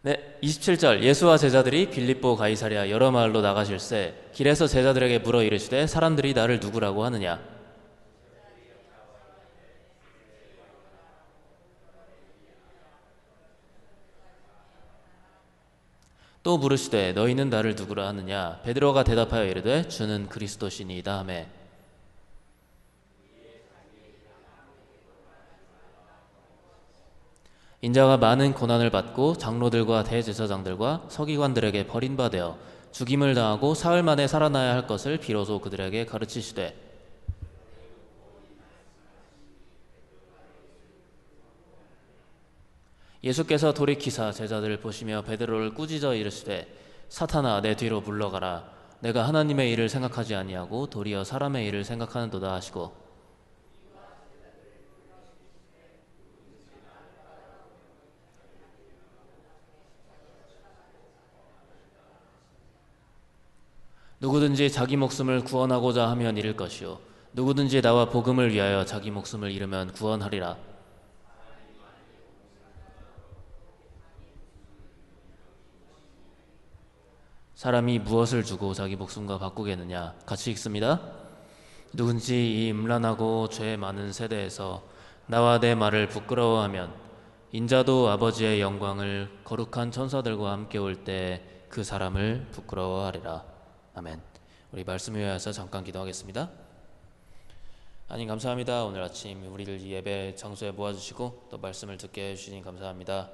네, 27절. 예수와 제자들이 빌립보 가이사랴 여러 마을로 나가실새 길에서 제자들에게 물어 이르시되 사람들이 나를 누구라고 하느냐. 또 물으시되 너희는 나를 누구라 하느냐. 베드로가 대답하여 이르되 주는 그리스도시니이다 하매. 인자가 많은 고난을 받고 장로들과 대제사장들과 서기관들에게 버림받아 죽임을 당하고 사흘 만에 살아나야 할 것을 비로소 그들에게 가르치시되. 예수께서 돌이키사 제자들을 보시며 베드로를 꾸짖어 이르시되 사탄아 내 뒤로 물러가라. 내가 하나님의 일을 생각하지 아니하고 도리어 사람의 일을 생각하는도다 하시고. 누구든지 자기 목숨을 구원하고자 하면 잃을 것이요 누구든지 나와 복음을 위하여 자기 목숨을 잃으면 구원하리라. 사람이 무엇을 주고 자기 목숨과 바꾸겠느냐. 같이 읽습니다. 누군지 이 음란하고 죄 많은 세대에서 나와 내 말을 부끄러워하면 인자도 아버지의 영광을 거룩한 천사들과 함께 올 때 그 사람을 부끄러워하리라. 아멘. 우리 말씀 위하여서 잠깐 기도하겠습니다. 하나님 감사합니다. 오늘 아침 우리를 이 예배 장소에 모아주시고 또 말씀을 듣게 해주시니 감사합니다.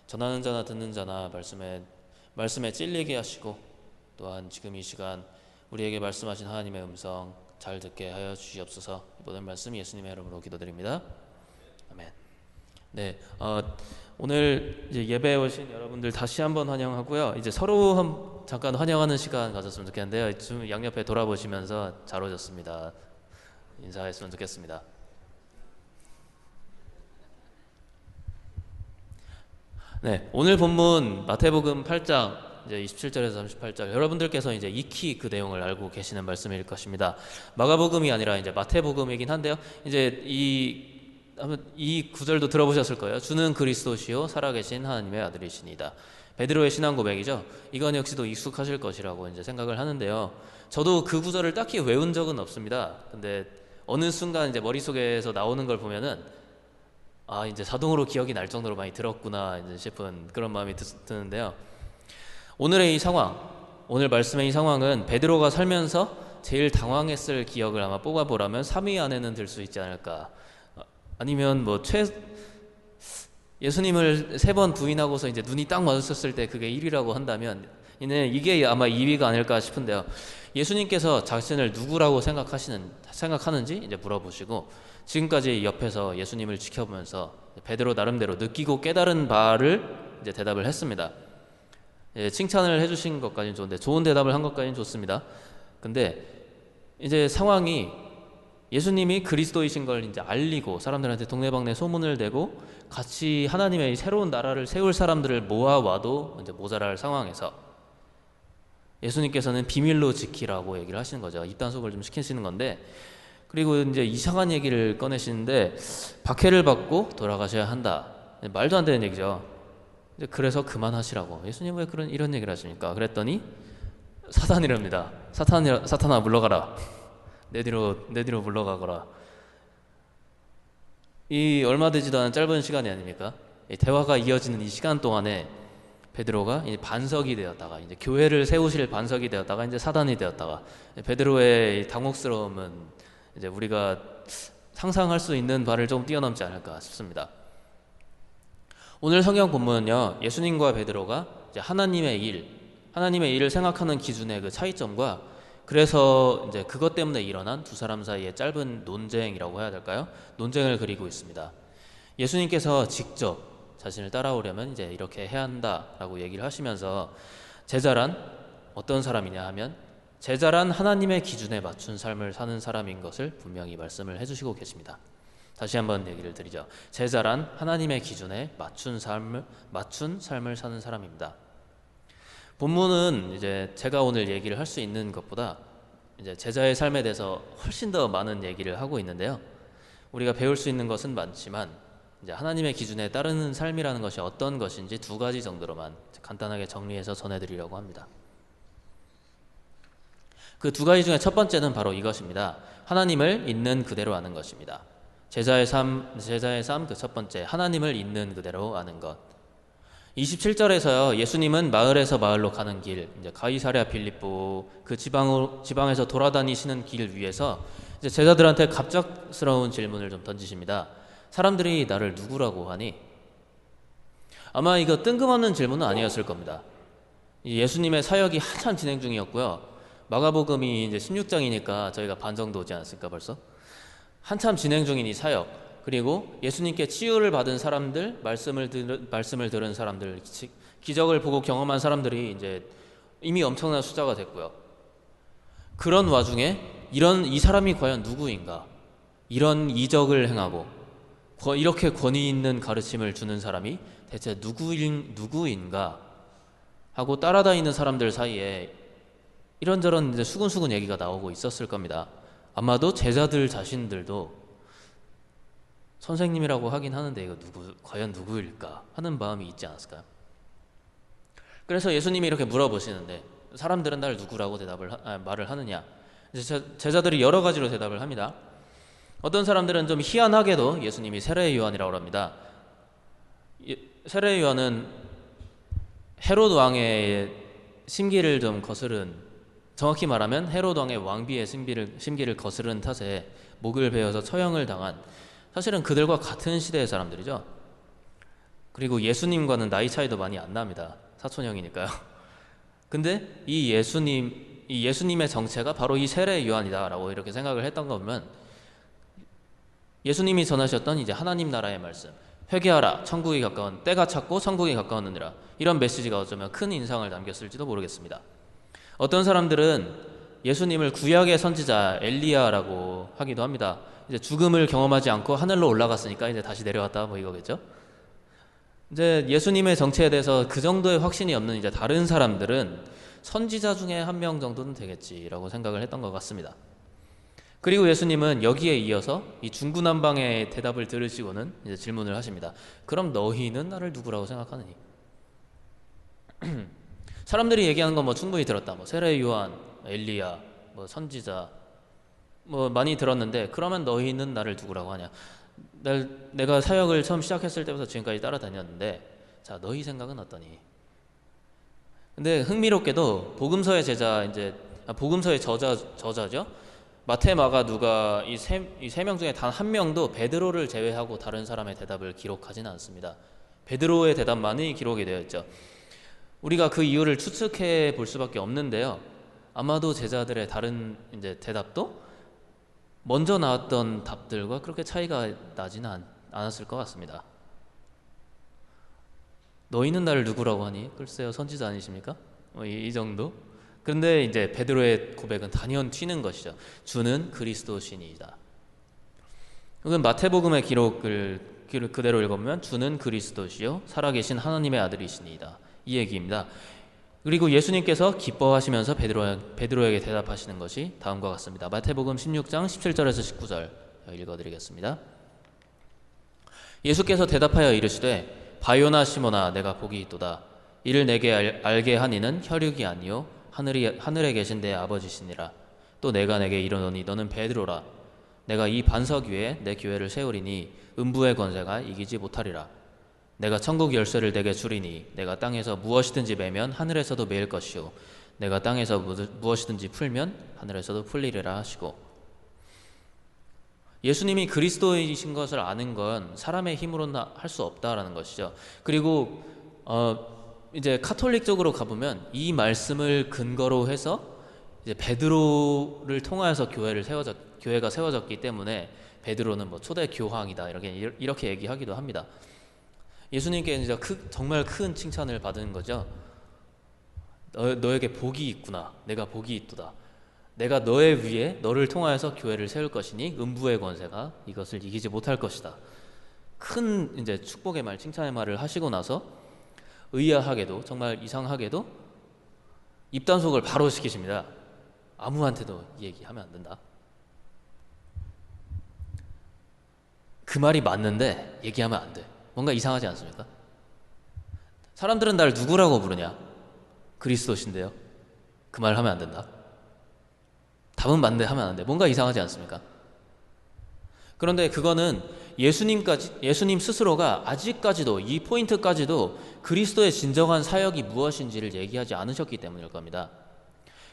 전하는 자나 듣는 자나 말씀에 찔리게 하시고 또한 지금 이 시간 우리에게 말씀하신 하나님의 음성 잘 듣게 하여 주시옵소서. 이번엔 말씀 예수님의 이름으로 기도드립니다. 아멘. 네, 오늘 이제 예배에 오신 여러분들 다시 한번 환영하고요. 이제 서로 잠깐 환영하는 시간 가졌으면 좋겠는데요. 좀 양옆에 돌아보시면서 잘 오셨습니다. 인사했으면 좋겠습니다. 네, 오늘 본문 마태복음 8장 이제 27절에서 38절 여러분들께서 이제 익히 그 내용을 알고 계시는 말씀일 것입니다. 마가복음이 아니라 이제 마태복음이긴 한데요. 이제 이 구절도 들어보셨을 거예요. 주는 그리스도시요 살아계신 하나님의 아들이시니다. 베드로의 신앙 고백이죠. 이건 역시도 익숙하실 것이라고 이제 생각을 하는데요. 저도 그 구절을 딱히 외운 적은 없습니다. 근데 어느 순간 이제 머릿속에서 나오는 걸 보면은 이제 자동으로 기억이 날 정도로 많이 들었구나 이제 싶은 그런 마음이 드는데요. 오늘의 이 상황, 오늘 말씀의 이 상황은 베드로가 살면서 제일 당황했을 기억을 아마 뽑아보라면 3위 안에는 들 수 있지 않을까. 아니면 예수님을 3번 부인하고서 이제 눈이 딱 마주쳤을 때 그게 1위라고 한다면 이게 아마 2위가 아닐까 싶은데요. 예수님께서 자신을 누구라고 생각하는지 이제 물어보시고 지금까지 옆에서 예수님을 지켜보면서 베드로 나름대로 느끼고 깨달은 바를 이제 대답을 했습니다. 칭찬을 해주신 것까지는 좋은데 좋은 대답을 한 것까지는 좋습니다. 근데 이제 상황이 예수님이 그리스도이신 걸 이제 알리고 사람들한테 동네방네 소문을 내고 같이 하나님의 새로운 나라를 세울 사람들을 모아와도 이제 모자랄 상황에서 예수님께서는 비밀로 지키라고 얘기를 하시는 거죠. 입단속을 좀 시키시는 건데, 그리고 이제 이상한 얘기를 꺼내시는데 박해를 받고 돌아가셔야 한다. 말도 안 되는 얘기죠. 그래서 그만하시라고. 예수님 왜 이런 얘기를 하십니까? 그랬더니 사탄이랍니다. 사탄아 물러가라. 내 뒤로 물러가거라. 이 얼마 되지도 않은 짧은 시간이 아닙니까? 이 대화가 이어지는 이 시간 동안에 베드로가 이제 반석이 되었다가 이제 교회를 세우실 반석이 되었다가 이제 사단이 되었다가 베드로의 당혹스러움은 이제 우리가 상상할 수 있는 바를 좀 뛰어넘지 않을까 싶습니다. 오늘 성경 본문은요, 예수님과 베드로가 이제 하나님의 일을 생각하는 기준의 그 차이점과 그래서 이제 그것 때문에 일어난 두 사람 사이의 짧은 논쟁이라고 해야 될까요? 논쟁을 그리고 있습니다. 예수님께서 직접 자신을 따라오려면 이제 이렇게 해야 한다라고 얘기를 하시면서 제자란 어떤 사람이냐 하면 제자란 하나님의 기준에 맞춘 삶을 사는 사람인 것을 분명히 말씀을 해주시고 계십니다. 다시 한번 얘기를 드리죠. 제자란 하나님의 기준에 맞춘 삶을 사는 사람입니다. 본문은 이제 제가 오늘 얘기를 할 수 있는 것보다 이제 제자의 삶에 대해서 훨씬 더 많은 얘기를 하고 있는데요. 우리가 배울 수 있는 것은 많지만 이제 하나님의 기준에 따르는 삶이라는 것이 어떤 것인지 두 가지 정도로만 간단하게 정리해서 전해드리려고 합니다. 그 두 가지 중에 첫 번째는 바로 이것입니다. 하나님을 있는 그대로 아는 것입니다. 제자의 삶 그 첫 번째, 하나님을 있는 그대로 아는 것. 27절에서요, 예수님은 마을에서 마을로 가는 길, 이제 가이사랴 빌립보 그 지방에서 돌아다니시는 길 위에서 이제 제자들한테 갑작스러운 질문을 좀 던지십니다. 사람들이 나를 누구라고 하니? 아마 이거 뜬금없는 질문은 아니었을 겁니다. 예수님의 사역이 한참 진행 중이었고요. 마가복음이 이제 16장이니까 저희가 반 정도 오지 않았을까 벌써? 한참 진행 중인 이 사역, 그리고 예수님께 치유를 받은 사람들, 말씀을 들은 사람들, 기적을 보고 경험한 사람들이 이제 이미 엄청난 숫자가 됐고요. 그런 와중에 이 사람이 과연 누구인가? 이런 이적을 행하고 이렇게 권위 있는 가르침을 주는 사람이 대체 누구인가? 하고 따라다니는 사람들 사이에 이런저런 이제 수근수근 얘기가 나오고 있었을 겁니다. 아마도 제자들 자신들도 선생님이라고 하긴 하는데 이거 과연 누구일까 하는 마음이 있지 않았을까요? 그래서 예수님이 이렇게 물어보시는데 사람들은 날 누구라고 말을 하느냐? 이제 제자들이 여러 가지로 대답을 합니다. 어떤 사람들은 좀 희한하게도 예수님이 세례 요한이라고 합니다. 세례 요한은 헤롯 왕의 심기를 좀 거스른, 정확히 말하면 헤롯 왕의 왕비의 심기를 거스른 탓에 목을 베어서 처형을 당한, 사실은 그들과 같은 시대의 사람들이죠. 그리고 예수님과는 나이 차이도 많이 안 납니다. 사촌형이니까요. 근데 이 예수님의 정체가 바로 이 세례 요한이다라고 이렇게 생각을 했던 거 보면, 예수님이 전하셨던 이제 하나님 나라의 말씀, 회개하라, 천국이 가까운, 때가 찼고 천국이 가까웠느니라, 이런 메시지가 어쩌면 큰 인상을 남겼을지도 모르겠습니다. 어떤 사람들은 예수님을 구약의 선지자 엘리야라고 하기도 합니다. 이제 죽음을 경험하지 않고 하늘로 올라갔으니까 이제 다시 내려왔다 뭐 이거겠죠. 이제 예수님의 정체에 대해서 그 정도의 확신이 없는 이제 다른 사람들은 선지자 중에 한 명 정도는 되겠지라고 생각을 했던 것 같습니다. 그리고 예수님은 여기에 이어서 이 중구난방의 대답을 들으시고는 이제 질문을 하십니다. 그럼 너희는 나를 누구라고 생각하느니? 사람들이 얘기하는 건 뭐 충분히 들었다. 뭐 세례 요한, 엘리야, 뭐 선지자, 뭐 많이 들었는데, 그러면 너희는 나를 누구라고 하냐? 내가 사역을 처음 시작했을 때부터 지금까지 따라다녔는데, 자, 너희 생각은 어떠니? 근데 흥미롭게도 복음서의 복음서의 저자죠. 마태, 마가, 누가 이 세 명 중에 단 한 명도 베드로를 제외하고 다른 사람의 대답을 기록하지는 않습니다. 베드로의 대답만이 기록이 되어 있죠. 우리가 그 이유를 추측해 볼 수밖에 없는데요. 아마도 제자들의 다른 이제 대답도 먼저 나왔던 답들과 그렇게 차이가 나지는 않았을 것 같습니다. 너희는 나를 누구라고 하니? 글쎄요, 선지자 아니십니까? 이 정도? 그런데 이제 베드로의 고백은 단연 튀는 것이죠. 주는 그리스도시니이다. 이건 마태복음의 기록을 그대로 읽어보면 주는 그리스도시요 살아계신 하나님의 아들이시니이다, 이 얘기입니다. 그리고 예수님께서 기뻐하시면서 베드로에게 대답하시는 것이 다음과 같습니다. 마태복음 16장 17절에서 19절 읽어드리겠습니다. 예수께서 대답하여 이르시되 바요나 시몬아, 내가 복이 있도다. 이를 내게 알게 하니는 혈육이 아니요 하늘에 계신 내 아버지시니라. 또 내가 내게 이르노니 너는 베드로라. 내가 이 반석 위에 내 교회를 세우리니 음부의 권세가 이기지 못하리라. 내가 천국 열쇠를 내게 주리니 내가 땅에서 무엇이든지 매면 하늘에서도 매일 것이요 내가 땅에서 무엇이든지 풀면 하늘에서도 풀리리라 하시고, 예수님이 그리스도이신 것을 아는 건 사람의 힘으로는 할 수 없다라는 것이죠. 그리고 이제 카톨릭 쪽으로 가보면 이 말씀을 근거로 해서 이제 베드로를 통하여서 교회가 세워졌기 때문에 베드로는 뭐 초대 교황이다 이렇게 얘기하기도 합니다. 예수님께 이제 정말 큰 칭찬을 받은 거죠. 너에게 복이 있구나. 내가 복이 있도다. 내가 너의 위에 너를 통하여서 교회를 세울 것이니 음부의 권세가 이것을 이기지 못할 것이다. 큰 이제 축복의 말, 칭찬의 말을 하시고 나서 의아하게도, 정말 이상하게도 입단속을 바로 시키십니다. 아무한테도 이 얘기하면 안 된다. 그 말이 맞는데 얘기하면 안 돼. 뭔가 이상하지 않습니까? 사람들은 날 누구라고 부르냐? 그리스도신데요. 그 말 하면 안 된다. 답은 맞는데 하면 안 돼. 뭔가 이상하지 않습니까? 그런데 그거는 예수님 스스로가 아직까지도 이 포인트까지도 그리스도의 진정한 사역이 무엇인지를 얘기하지 않으셨기 때문일 겁니다.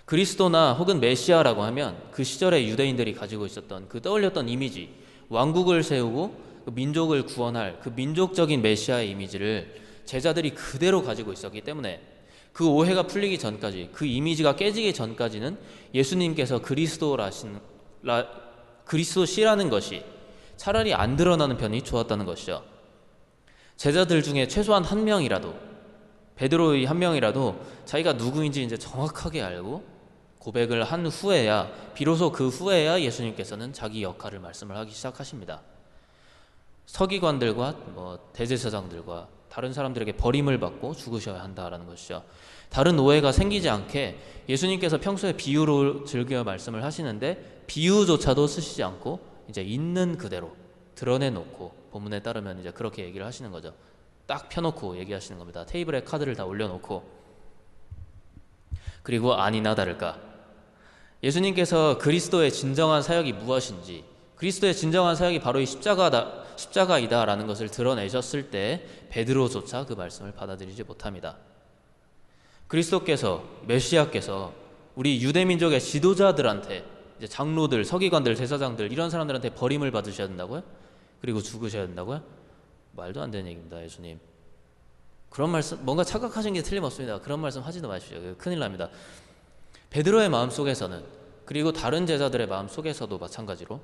그리스도나 혹은 메시아라고 하면 그 시절의 유대인들이 가지고 있었던 그 떠올렸던 이미지, 왕국을 세우고 그 민족을 구원할 그 민족적인 메시아의 이미지를 제자들이 그대로 가지고 있었기 때문에 그 오해가 풀리기 전까지, 그 이미지가 깨지기 전까지는 예수님께서 그리스도시라는 것이 차라리 안 드러나는 편이 좋았다는 것이죠. 제자들 중에 최소한 한 명이라도, 베드로의 한 명이라도 자기가 누구인지 이제 정확하게 알고 고백을 한 후에야, 비로소 그 후에야 예수님께서는 자기 역할을 말씀을 하기 시작하십니다. 서기관들과 대제사장들과 다른 사람들에게 버림을 받고 죽으셔야 한다라는 것이죠. 다른 오해가 생기지 않게 예수님께서 평소에 비유로 즐겨 말씀을 하시는데 비유조차도 쓰시지 않고 이제 있는 그대로 드러내놓고, 본문에 따르면 이제 그렇게 얘기를 하시는 거죠. 딱 펴놓고 얘기하시는 겁니다. 테이블에 카드를 다 올려놓고. 그리고 아니나 다를까, 예수님께서 그리스도의 진정한 사역이 무엇인지, 그리스도의 진정한 사역이 바로 이 십자가이다라는 것을 드러내셨을 때 베드로조차 그 말씀을 받아들이지 못합니다. 그리스도께서, 메시아께서 우리 유대민족의 지도자들한테, 이제 장로들, 서기관들, 제사장들 이런 사람들한테 버림을 받으셔야 된다고요? 그리고 죽으셔야 된다고요? 말도 안 되는 얘기입니다. 예수님 그런 말씀, 뭔가 착각하신 게 틀림없습니다. 그런 말씀 하지도 마십시오. 큰일 납니다. 베드로의 마음속에서는, 그리고 다른 제자들의 마음속에서도 마찬가지로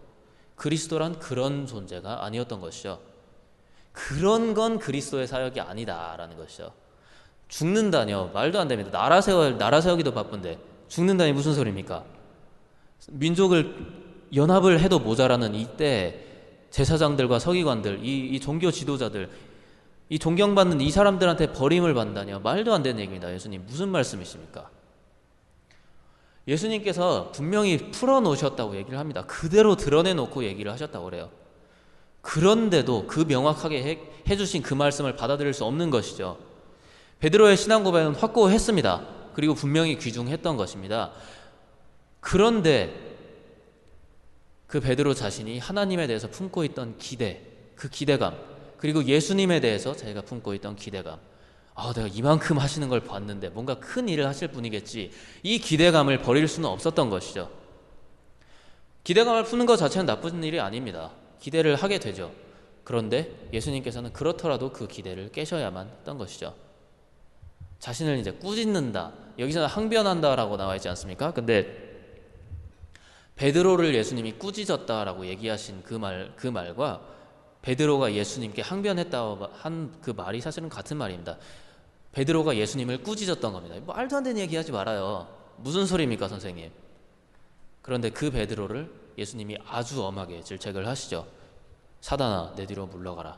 그리스도란 그런 존재가 아니었던 것이죠. 그런 건 그리스도의 사역이 아니다라는 것이죠. 죽는다뇨? 말도 안 됩니다. 나라 세우기도 바쁜데 죽는다니 무슨 소리입니까? 민족을 연합을 해도 모자라는 이때 제사장들과 서기관들, 이 종교 지도자들, 이 존경받는 이 사람들한테 버림을 받다뇨? 말도 안 되는 얘기입니다. 예수님 무슨 말씀이십니까? 예수님께서 분명히 풀어놓으셨다고 얘기를 합니다. 그대로 드러내놓고 얘기를 하셨다고 그래요. 그런데도 그 명확하게 해주신 그 말씀을 받아들일 수 없는 것이죠. 베드로의 신앙 고백은 확고했습니다. 그리고 분명히 귀중했던 것입니다. 그런데 그 베드로 자신이 하나님에 대해서 품고 있던 기대, 그 기대감, 그리고 예수님에 대해서 자기가 품고 있던 기대감, 내가 이만큼 하시는 걸 봤는데 뭔가 큰 일을 하실 분이겠지, 이 기대감을 버릴 수는 없었던 것이죠. 기대감을 푸는 것 자체는 나쁜 일이 아닙니다. 기대를 하게 되죠. 그런데 예수님께서는 그렇더라도 그 기대를 깨셔야만 했던 것이죠. 자신을 이제 꾸짖는다, 여기서는 항변한다라고 나와 있지 않습니까? 근데 베드로를 예수님이 꾸짖었다라고 얘기하신 그 말과 베드로가 예수님께 항변했다고 한 그 말이 사실은 같은 말입니다. 베드로가 예수님을 꾸짖었던 겁니다. 말도 안 되는 얘기 하지 말아요. 무슨 소리입니까, 선생님? 그런데 그 베드로를 예수님이 아주 엄하게 질책을 하시죠. 사단아, 내 뒤로 물러가라.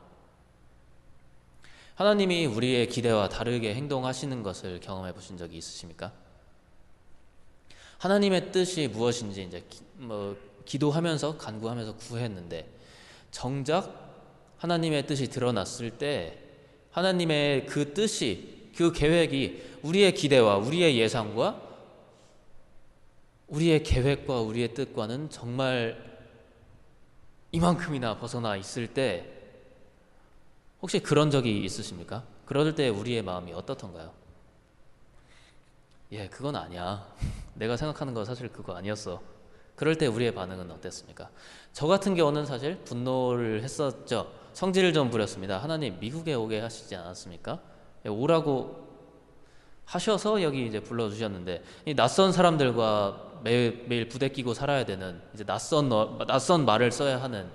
하나님이 우리의 기대와 다르게 행동하시는 것을 경험해 보신 적이 있으십니까? 하나님의 뜻이 무엇인지 이제 기도하면서 간구하면서 구했는데 정작 하나님의 뜻이 드러났을 때 하나님의 그 뜻이, 그 계획이 우리의 기대와 우리의 예상과 우리의 계획과 우리의 뜻과는 정말 이만큼이나 벗어나 있을 때 혹시 그런 적이 있으십니까? 그럴 때 우리의 마음이 어떻던가요? 그건 아니야. 내가 생각하는 거 사실 그거 아니었어. 그럴 때 우리의 반응은 어땠습니까? 저 같은 경우는 사실 분노를 했었죠. 성질을 좀 부렸습니다. 하나님, 미국에 오게 하시지 않았습니까? 오라고 하셔서 여기 이제 불러주셨는데, 이 낯선 사람들과 매일 부대끼고 살아야 되는, 이제 낯선 말을 써야 하는,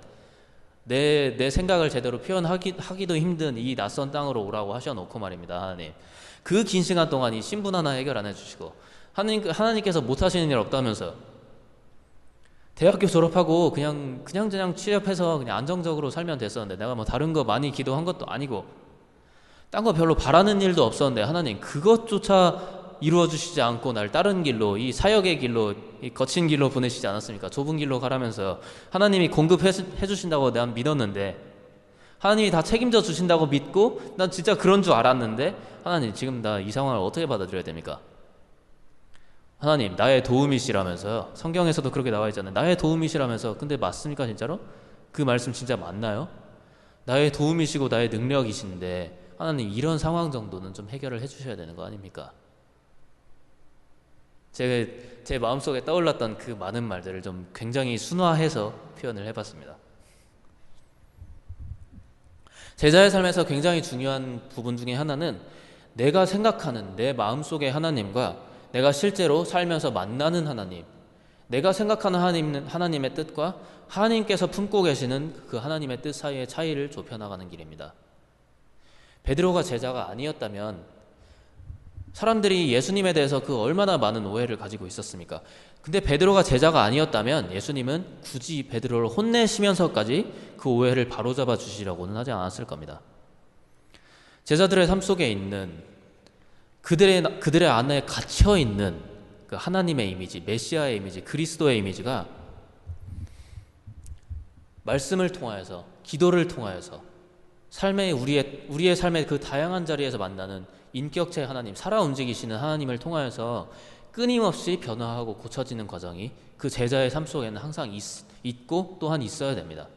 내 생각을 제대로 표현하기도 힘든 이 낯선 땅으로 오라고 하셔놓고 말입니다. 하나님, 그 긴 시간 동안 이 신분 하나 해결 안 해주시고, 하나님께서 못하시는 일 없다면서, 대학교 졸업하고 그냥 취업해서 그냥 안정적으로 살면 됐었는데, 내가 뭐 다른 거 많이 기도한 것도 아니고 딴 거 별로 바라는 일도 없었는데 하나님 그것조차 이루어 주시지 않고 날 다른 길로, 이 사역의 길로, 이 거친 길로 보내시지 않았습니까? 좁은 길로 가라면서 하나님이 공급해 주신다고 내가 믿었는데 하나님이 다 책임져 주신다고 믿고 난 진짜 그런 줄 알았는데 하나님 지금 나 이 상황을 어떻게 받아들여야 됩니까? 하나님 나의 도움이시라면서요. 성경에서도 그렇게 나와 있잖아요. 나의 도움이시라면서. 근데 맞습니까 진짜로? 그 말씀 진짜 맞나요? 나의 도움이시고 나의 능력이신데 하나님 이런 상황 정도는 좀 해결을 해주셔야 되는 거 아닙니까? 제 마음속에 떠올랐던 그 많은 말들을 좀 굉장히 순화해서 표현을 해봤습니다. 제자의 삶에서 굉장히 중요한 부분 중에 하나는 내가 생각하는 내 마음속의 하나님과 내가 실제로 살면서 만나는 하나님, 내가 생각하는 하나님의 뜻과 하나님께서 품고 계시는 그 하나님의 뜻 사이의 차이를 좁혀나가는 길입니다. 베드로가 제자가 아니었다면 사람들이 예수님에 대해서 그 얼마나 많은 오해를 가지고 있었습니까? 근데 베드로가 제자가 아니었다면 예수님은 굳이 베드로를 혼내시면서까지 그 오해를 바로잡아 주시려고는 하지 않았을 겁니다. 제자들의 삶 속에 있는 그들의 안에 갇혀 있는 그 하나님의 이미지, 메시아의 이미지, 그리스도의 이미지가 말씀을 통하여서, 기도를 통하여서 우리의 삶의 그 다양한 자리에서 만나는 인격체 하나님, 살아 움직이시는 하나님을 통하여서 끊임없이 변화하고 고쳐지는 과정이 그 제자의 삶 속에는 항상 있고 또한 있어야 됩니다.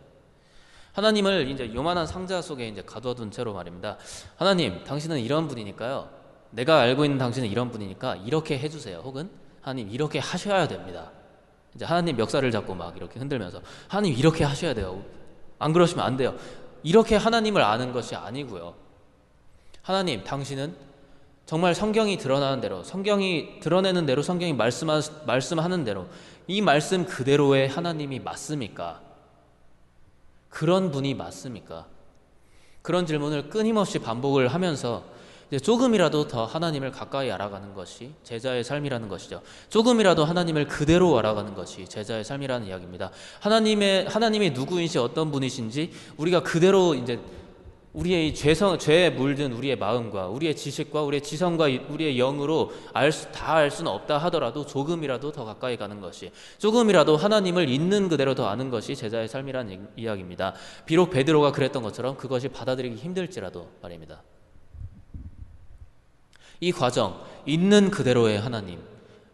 하나님을 이제 요만한 상자 속에 이제 가둬둔 채로 말입니다. 하나님, 당신은 이런 분이니까요. 내가 알고 있는 당신은 이런 분이니까 이렇게 해주세요. 혹은 하나님 이렇게 하셔야 됩니다. 이제 하나님 멱살을 잡고 막 이렇게 흔들면서 하나님 이렇게 하셔야 돼요. 안 그러시면 안 돼요. 이렇게 하나님을 아는 것이 아니고요. 하나님, 당신은 정말 성경이 드러나는 대로, 성경이 드러내는 대로, 성경이 말씀하는 대로 이 말씀 그대로의 하나님이 맞습니까? 그런 분이 맞습니까? 그런 질문을 끊임없이 반복을 하면서 이제 조금이라도 더 하나님을 가까이 알아가는 것이 제자의 삶이라는 것이죠. 조금이라도 하나님을 그대로 알아가는 것이 제자의 삶이라는 이야기입니다. 하나님이 누구인지 어떤 분이신지 우리가 그대로 이제 우리의 죄에 물든 우리의 마음과 우리의 지식과 우리의 지성과 우리의 영으로 다 알 수는 없다 하더라도 조금이라도 더 가까이 가는 것이, 조금이라도 하나님을 있는 그대로 더 아는 것이 제자의 삶이라는 이야기입니다. 비록 베드로가 그랬던 것처럼 그것이 받아들이기 힘들지라도 말입니다. 이 과정, 있는 그대로의 하나님,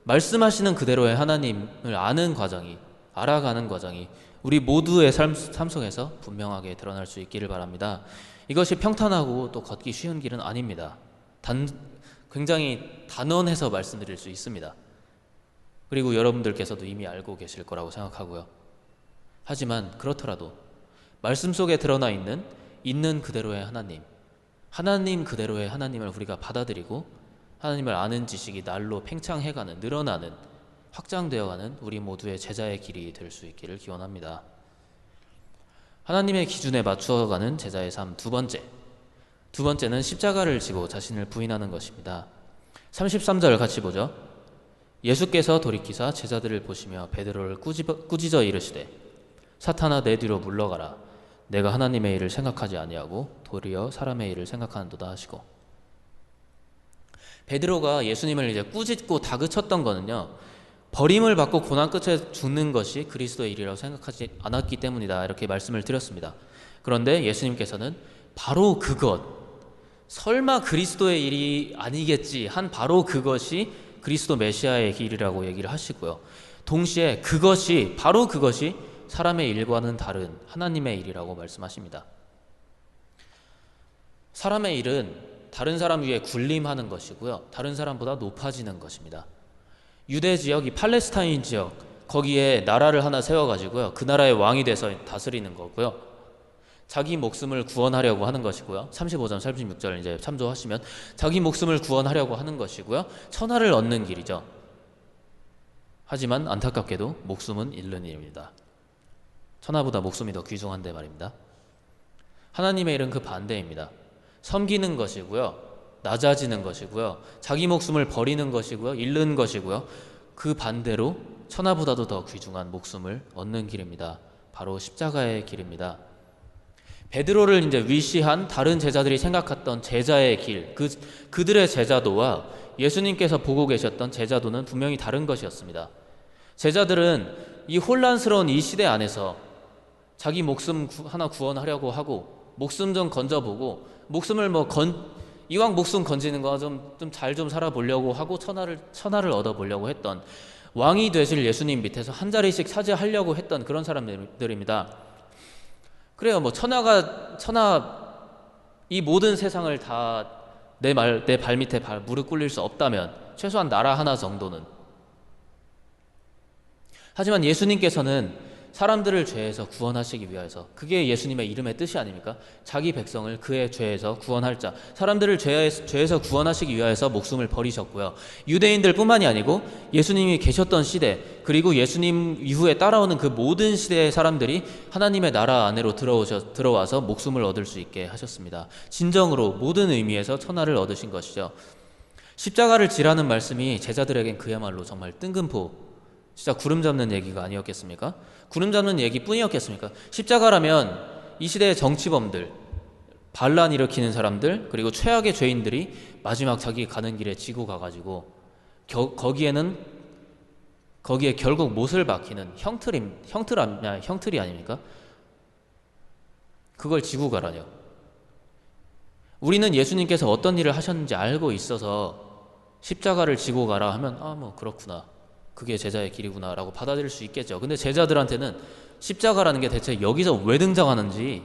말씀하시는 그대로의 하나님을 아는 과정이, 알아가는 과정이 우리 모두의 삶 속에서 분명하게 드러날 수 있기를 바랍니다. 이것이 평탄하고 또 걷기 쉬운 길은 아닙니다. 굉장히 단언해서 말씀드릴 수 있습니다. 그리고 여러분들께서도 이미 알고 계실 거라고 생각하고요. 하지만 그렇더라도 말씀 속에 드러나 있는 그대로의 하나님 그대로의 하나님을 우리가 받아들이고 하나님을 아는 지식이 날로 팽창해가는, 늘어나는, 확장되어가는 우리 모두의 제자의 길이 될 수 있기를 기원합니다. 하나님의 기준에 맞추어가는 제자의 삶 두 번째는 십자가를 지고 자신을 부인하는 것입니다. 33절 같이 보죠. 예수께서 돌이키사 제자들을 보시며 베드로를 꾸짖어 이르시되 사탄아 내 뒤로 물러가라. 내가 하나님의 일을 생각하지 아니하고 도리어 사람의 일을 생각하는도다 하시고, 베드로가 예수님을 이제 꾸짖고 다그쳤던 거는요, 버림을 받고 고난 끝에 죽는 것이 그리스도의 일이라고 생각하지 않았기 때문이다, 이렇게 말씀을 드렸습니다. 그런데 예수님께서는 바로 그것, 설마 그리스도의 일이 아니겠지 한 바로 그것이 그리스도 메시아의 길이라고 얘기를 하시고요, 동시에 바로 그것이 사람의 일과는 다른 하나님의 일이라고 말씀하십니다. 사람의 일은 다른 사람 위에 군림하는 것이고요, 다른 사람보다 높아지는 것입니다. 유대 지역, 이 팔레스타인 지역, 거기에 나라를 하나 세워가지고요, 그 나라의 왕이 돼서 다스리는 거고요, 자기 목숨을 구원하려고 하는 것이고요, 35절, 36절 이제 참조하시면 자기 목숨을 구원하려고 하는 것이고요, 천하를 얻는 길이죠. 하지만 안타깝게도 목숨은 잃는 일입니다. 천하보다 목숨이 더 귀중한데 말입니다. 하나님의 일은 그 반대입니다. 섬기는 것이고요, 낮아지는 것이고요, 자기 목숨을 버리는 것이고요, 잃는 것이고요, 그 반대로 천하보다도 더 귀중한 목숨을 얻는 길입니다. 바로 십자가의 길입니다. 베드로를 이제 위시한 다른 제자들이 생각했던 제자의 길, 그들의 제자도와 예수님께서 보고 계셨던 제자도는 분명히 다른 것이었습니다. 제자들은 이 혼란스러운 이 시대 안에서 자기 목숨 하나 구원하려고 하고 목숨 좀 건져보고 목숨을 이왕 목숨 건지는 거 좀 잘 좀 살아보려고 하고 천하를 얻어보려고 했던, 왕이 되실 예수님 밑에서 한 자리씩 차지하려고 했던 그런 사람들입니다. 그래요. 이 모든 세상을 다 내 발 밑에 무릎 꿇릴 수 없다면 최소한 나라 하나 정도는. 하지만 예수님께서는 사람들을 죄에서 구원하시기 위하여서, 그게 예수님의 이름의 뜻이 아닙니까? 자기 백성을 그의 죄에서 구원할 자, 사람들을 죄에서 구원하시기 위하여서 목숨을 버리셨고요. 유대인들 뿐만이 아니고 예수님이 계셨던 시대, 그리고 예수님 이후에 따라오는 그 모든 시대의 사람들이 하나님의 나라 안으로 들어와서 목숨을 얻을 수 있게 하셨습니다. 진정으로 모든 의미에서 천하를 얻으신 것이죠. 십자가를 지라는 말씀이 제자들에겐 그야말로 정말 뜬금포, 진짜 구름 잡는 얘기가 아니었겠습니까? 구름 잡는 얘기뿐이었겠습니까? 십자가라면 이 시대의 정치범들, 반란 일으키는 사람들, 그리고 최악의 죄인들이 마지막 자기 가는 길에 지고 가가지고 거기에 결국 못을 박히는 형틀이 아닙니까? 그걸 지고 가라뇨. 우리는 예수님께서 어떤 일을 하셨는지 알고 있어서 십자가를 지고 가라 하면 그렇구나, 그게 제자의 길이구나 라고 받아들일 수 있겠죠. 근데 제자들한테는 십자가라는 게 대체 여기서 왜 등장하는지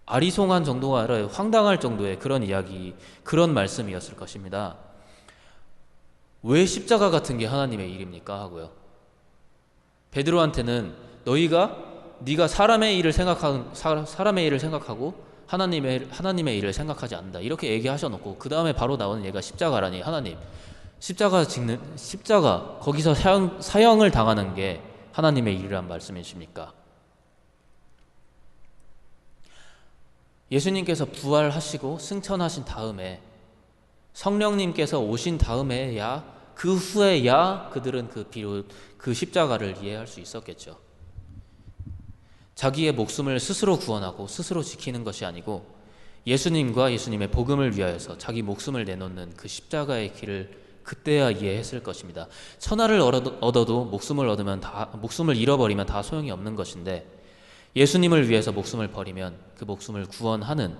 아리송한 정도가 아니라 황당할 정도의 그런 이야기, 그런 말씀이었을 것입니다. 왜 십자가 같은 게 하나님의 일입니까? 하고요. 베드로한테는 네가 사람의 일을 생각하고 하나님의 일을 생각하지 않는다, 이렇게 얘기하셔놓고 그 다음에 바로 나오는 얘가 십자가라니, 하나님, 십자가 거기서 사형을 당하는 게 하나님의 일이란 말씀이십니까? 예수님께서 부활하시고 승천하신 다음에, 성령님께서 오신 다음에야, 그 후에야 그들은 비로소 그 십자가를 이해할 수 있었겠죠. 자기의 목숨을 스스로 구원하고 스스로 지키는 것이 아니고 예수님과 예수님의 복음을 위하여서 자기 목숨을 내놓는 그 십자가의 길을 그때야 이해했을 것입니다. 천하를 얻어도 목숨을 잃어버리면 다 소용이 없는 것인데, 예수님을 위해서 목숨을 버리면 그 목숨을 구원하는,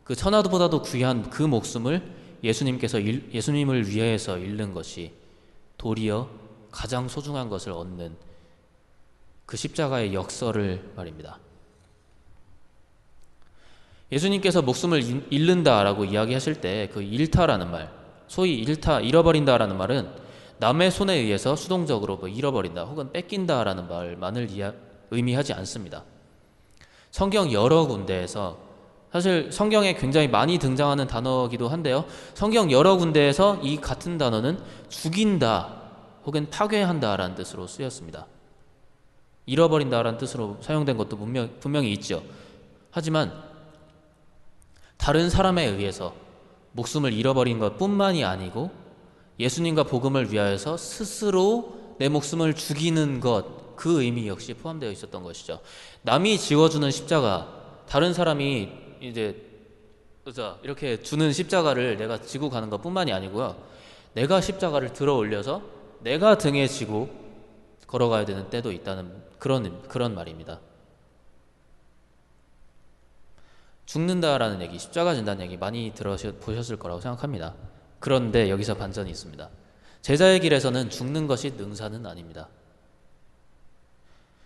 그 천하보다도 귀한 그 목숨을 예수님을 위해서 잃는 것이 도리어 가장 소중한 것을 얻는 그 십자가의 역설을 말입니다. 예수님께서 목숨을 잃는다라고 이야기하실 때 그 잃다라는 말, 소위 잃어버린다라는 말은 남의 손에 의해서 수동적으로 잃어버린다 혹은 뺏긴다라는 말만을 의미하지 않습니다. 성경 여러 군데에서, 사실 성경에 굉장히 많이 등장하는 단어이기도 한데요, 성경 여러 군데에서 이 같은 단어는 죽인다 혹은 파괴한다라는 뜻으로 쓰였습니다. 잃어버린다라는 뜻으로 사용된 것도 분명히 있죠. 하지만 다른 사람에 의해서 목숨을 잃어버린 것뿐만이 아니고 예수님과 복음을 위하여서 스스로 내 목숨을 죽이는 것, 그 의미 역시 포함되어 있었던 것이죠. 남이 지워주는 십자가, 다른 사람이 이렇게 주는 십자가를 내가 지고 가는 것뿐만이 아니고요, 내가 십자가를 들어 올려서 내가 등에 지고 걸어가야 되는 때도 있다는 그런 말입니다. 죽는다라는 얘기, 십자가 진다는 얘기 많이 들어보셨을 거라고 생각합니다. 그런데 여기서 반전이 있습니다. 제자의 길에서는 죽는 것이 능사는 아닙니다.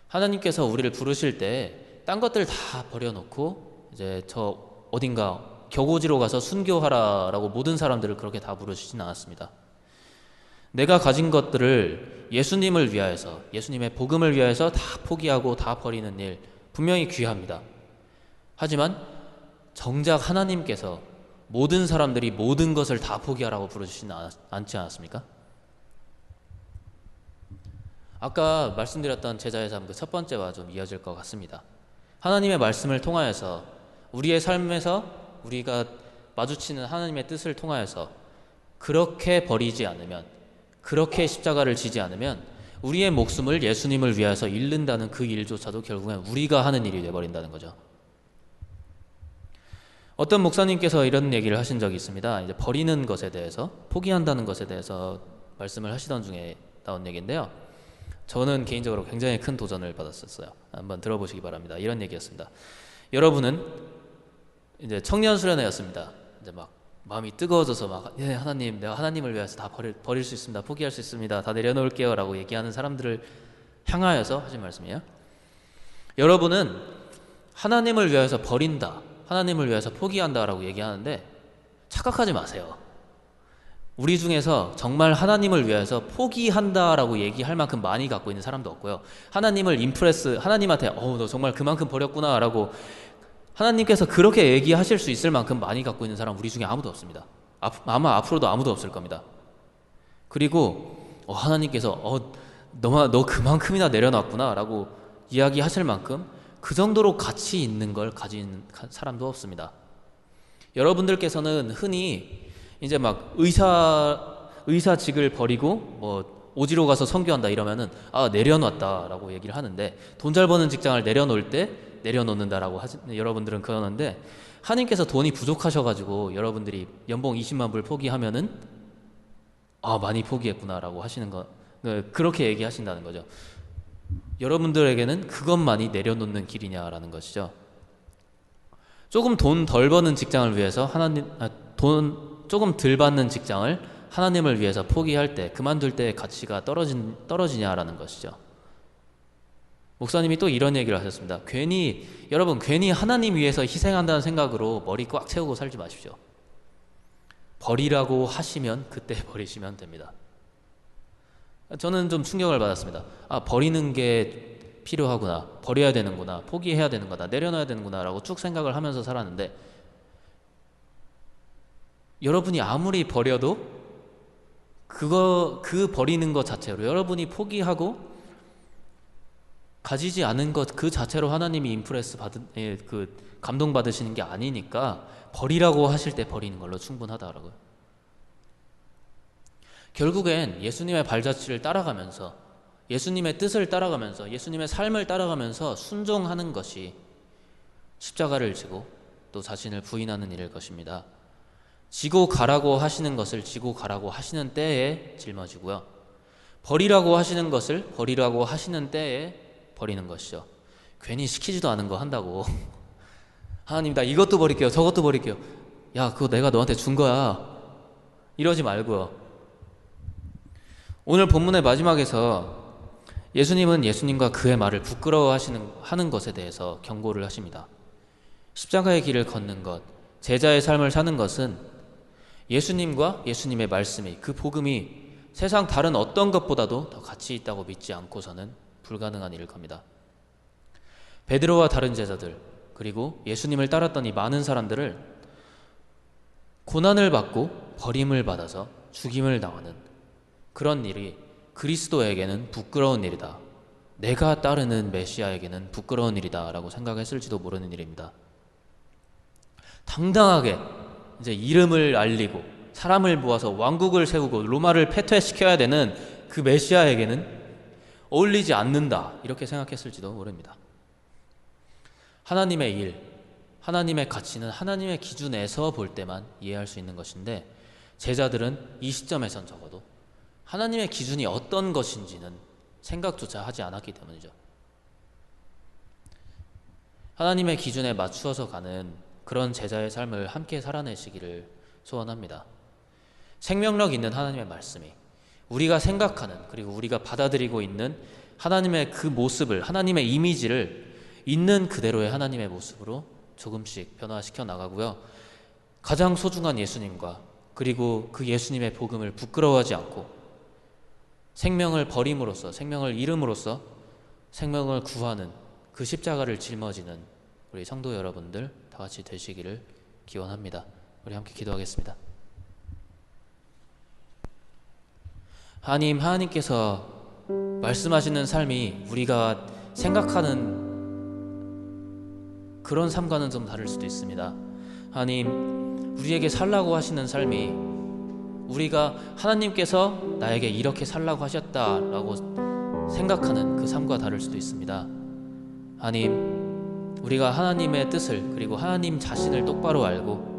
하나님께서 우리를 부르실 때 딴 것들 다 버려놓고 이제 저 어딘가 격오지로 가서 순교하라라고 모든 사람들을 그렇게 다 부르시진 않았습니다. 내가 가진 것들을 예수님을 위하여서, 예수님의 복음을 위하여서 다 포기하고 다 버리는 일 분명히 귀합니다. 하지만 정작 하나님께서 모든 사람들이 모든 것을 다 포기하라고 부르시진 않지 않았습니까? 아까 말씀드렸던 제자의 삶, 그 첫 번째와 좀 이어질 것 같습니다. 하나님의 말씀을 통하여서, 우리의 삶에서 우리가 마주치는 하나님의 뜻을 통하여서 그렇게 버리지 않으면, 그렇게 십자가를 지지 않으면 우리의 목숨을 예수님을 위하여서 잃는다는 그 일조차도 결국엔 우리가 하는 일이 되어버린다는 거죠. 어떤 목사님께서 이런 얘기를 하신 적이 있습니다. 이제 버리는 것에 대해서, 포기한다는 것에 대해서 말씀을 하시던 중에 나온 얘기인데요, 저는 개인적으로 굉장히 큰 도전을 받았었어요. 한번 들어보시기 바랍니다. 이런 얘기였습니다. 여러분은 이제 청년 수련회였습니다. 이제 막 마음이 뜨거워져서 막 예, 하나님, 내가 하나님을 위해서 다 버릴 수 있습니다. 포기할 수 있습니다. 다 내려놓을게요 라고 얘기하는 사람들을 향하여서 하신 말씀이에요. 여러분은 하나님을 위해서 버린다, 하나님을 위해서 포기한다 라고 얘기하는데 착각하지 마세요. 우리 중에서 정말 하나님을 위해서 포기한다 라고 얘기할 만큼 많이 갖고 있는 사람도 없고요, 하나님을 하나님한테 너 정말 그만큼 버렸구나 라고 하나님께서 그렇게 얘기하실 수 있을 만큼 많이 갖고 있는 사람 우리 중에 아무도 없습니다. 아마 앞으로도 아무도 없을 겁니다. 그리고 하나님께서 너 그만큼이나 내려놨구나 라고 이야기하실 만큼 그 정도로 가치 있는 걸 가진 사람도 없습니다. 여러분들께서는 흔히 이제 막 의사직을 버리고 뭐 오지로 가서 선교한다 이러면은 내려놨다 라고 얘기를 하는데, 돈 잘 버는 직장을 내려놓을 때 내려놓는다라고 여러분들은 그러는데, 하나님께서 돈이 부족하셔가지고 여러분들이 연봉 20만 불 포기하면은 많이 포기했구나 라고 하시는 거, 그렇게 얘기하신다는 거죠. 여러분들에게는 그것만이 내려놓는 길이냐라는 것이죠. 조금 돈 덜 버는 직장을 위해서 돈 조금 덜 받는 직장을 하나님을 위해서 포기할 때, 그만둘 때의 가치가 떨어지냐라는 것이죠. 목사님이 또 이런 얘기를 하셨습니다. 여러분 괜히 하나님 위해서 희생한다는 생각으로 머리 꽉 채우고 살지 마십시오. 버리라고 하시면 그때 버리시면 됩니다. 저는 좀 충격을 받았습니다. 버리는 게 필요하구나, 버려야 되는구나, 포기해야 되는구나, 내려놔야 되는구나 라고 쭉 생각을 하면서 살았는데, 여러분이 아무리 버려도 그 버리는 것 자체로, 여러분이 포기하고 가지지 않은 것 그 자체로 하나님이 감동 받으시는 게 아니니까 버리라고 하실 때 버리는 걸로 충분하다라고요. 결국엔 예수님의 발자취를 따라가면서, 예수님의 뜻을 따라가면서, 예수님의 삶을 따라가면서 순종하는 것이 십자가를 지고 또 자신을 부인하는 일일 것입니다. 지고 가라고 하시는 것을 지고 가라고 하시는 때에 짊어지고요, 버리라고 하시는 것을 버리라고 하시는 때에 버리는 것이죠. 괜히 시키지도 않은 거 한다고 하나님 나 이것도 버릴게요, 저것도 버릴게요, 야 그거 내가 너한테 준 거야, 이러지 말고요. 오늘 본문의 마지막에서 예수님은 예수님과 그의 말을 부끄러워하는 것에 대해서 경고를 하십니다. 십자가의 길을 걷는 것, 제자의 삶을 사는 것은 예수님과 예수님의 말씀이, 그 복음이 세상 다른 어떤 것보다도 더 가치 있다고 믿지 않고서는 불가능한 일일 겁니다. 베드로와 다른 제자들, 그리고 예수님을 따랐던 이 많은 사람들을 고난을 받고 버림을 받아서 죽임을 당하는 그런 일이 그리스도에게는 부끄러운 일이다, 내가 따르는 메시아에게는 부끄러운 일이다 라고 생각했을지도 모르는 일입니다. 당당하게 이제 이름을 알리고 사람을 모아서 왕국을 세우고 로마를 패퇴시켜야 되는 그 메시아에게는 어울리지 않는다, 이렇게 생각했을지도 모릅니다. 하나님의 일, 하나님의 가치는 하나님의 기준에서 볼 때만 이해할 수 있는 것인데, 제자들은 이 시점에선 적어도 하나님의 기준이 어떤 것인지는 생각조차 하지 않았기 때문이죠. 하나님의 기준에 맞추어서 가는 그런 제자의 삶을 함께 살아내시기를 소원합니다. 생명력 있는 하나님의 말씀이 우리가 생각하는, 그리고 우리가 받아들이고 있는 하나님의 그 모습을, 하나님의 이미지를 있는 그대로의 하나님의 모습으로 조금씩 변화시켜 나가고요, 가장 소중한 예수님과 그리고 그 예수님의 복음을 부끄러워하지 않고 생명을 버림으로써, 생명을 잃음으로써 생명을 구하는 그 십자가를 짊어지는 우리 성도 여러분들 다 같이 되시기를 기원합니다. 우리 함께 기도하겠습니다. 하나님께서 말씀하시는 삶이 우리가 생각하는 그런 삶과는 좀 다를 수도 있습니다. 하나님, 우리에게 살라고 하시는 삶이 우리가 하나님께서 나에게 이렇게 살라고 하셨다라고 생각하는 그 삶과 다를 수도 있습니다. 하나님, 우리가 하나님의 뜻을, 그리고 하나님 자신을 똑바로 알고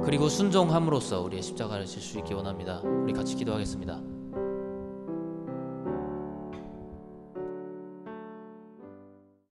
그리고 순종함으로써 우리의 십자가를 질 수 있기 원합니다. 우리 같이 기도하겠습니다.